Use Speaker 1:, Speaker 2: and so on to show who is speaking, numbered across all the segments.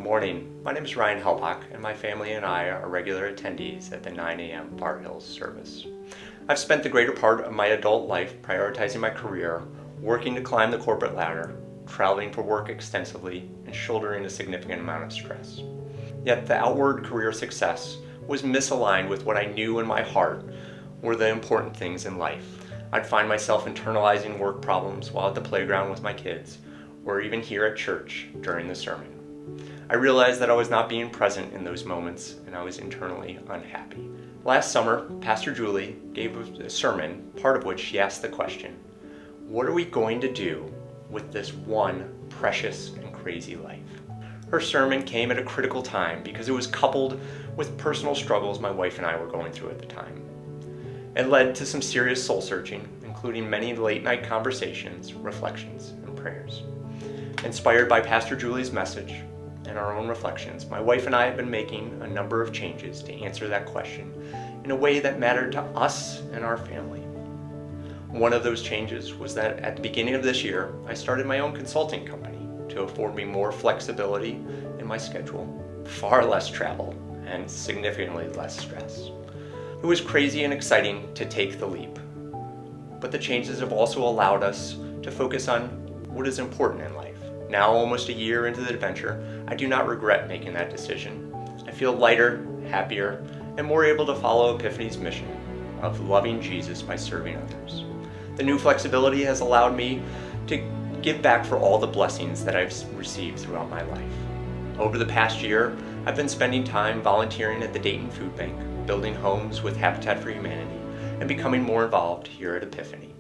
Speaker 1: Good morning. My name is Ryan Helbach, and my family and I are regular attendees at the 9 a.m. Bar Hills service. I've spent the greater part of my adult life prioritizing my career, working to climb the corporate ladder, traveling for work extensively, and shouldering a significant amount of stress. Yet the outward career success was misaligned with what I knew in my heart were the important things in life. I'd find myself internalizing work problems while at the playground with my kids, or even here at church during the sermon. I realized that I was not being present in those moments, and I was internally unhappy. Last summer, Pastor Julie gave a sermon, part of which she asked the question, what are we going to do with this one precious and crazy life? Her sermon came at a critical time because it was coupled with personal struggles my wife and I were going through at the time. It led to some serious soul searching, including many late night conversations, reflections, and prayers. Inspired by Pastor Julie's message and our own reflections, my wife and I have been making a number of changes to answer that question in a way that mattered to us and our family. One of those changes was that at the beginning of this year, I started my own consulting company to afford me more flexibility in my schedule, far less travel, and significantly less stress. It was crazy and exciting to take the leap, but the changes have also allowed us to focus on what is important in life. Now, almost a year into the adventure, I do not regret making that decision. I feel lighter, happier, and more able to follow Epiphany's mission of loving Jesus by serving others. The new flexibility has allowed me to give back for all the blessings that I've received throughout my life. Over the past year, I've been spending time volunteering at the Dayton Food Bank, building homes with Habitat for Humanity, and becoming more involved here at Epiphany.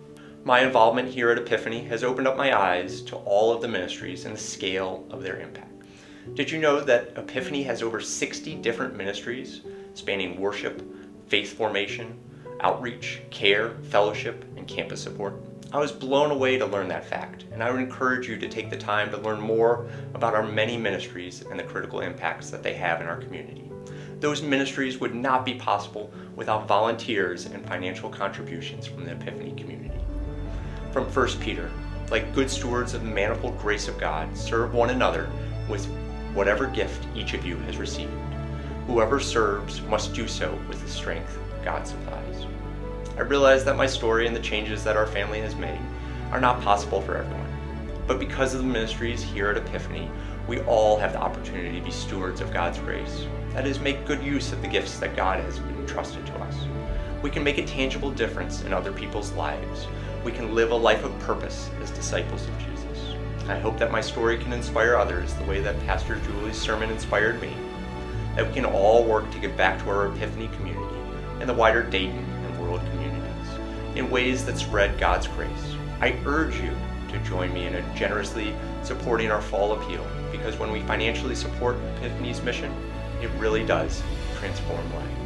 Speaker 1: My involvement here at Epiphany has opened up my eyes to all of the ministries and the scale of their impact. Did you know that Epiphany has over 60 different ministries spanning worship, faith formation, outreach, care, fellowship, and campus support? I was blown away to learn that fact, and I would encourage you to take the time to learn more about our many ministries and the critical impacts that they have in our community. Those ministries would not be possible without volunteers and financial contributions from the Epiphany community. From 1 Peter, like good stewards of the manifold grace of God, serve one another with whatever gift each of you has received. Whoever serves must do so with the strength God supplies. I realize that my story and the changes that our family has made are not possible for everyone. But because of the ministries here at Epiphany, we all have the opportunity to be stewards of God's grace. That is, make good use of the gifts that God has entrusted to us. We can make a tangible difference in other people's lives. We can live a life of purpose as disciples of Jesus. I hope that my story can inspire others the way that Pastor Julie's sermon inspired me. That we can all work to give back to our Epiphany community and the wider Dayton and world communities in ways that spread God's grace. I urge you to join me in generously supporting our fall appeal, because when we financially support Epiphany's mission, it really does transform lives.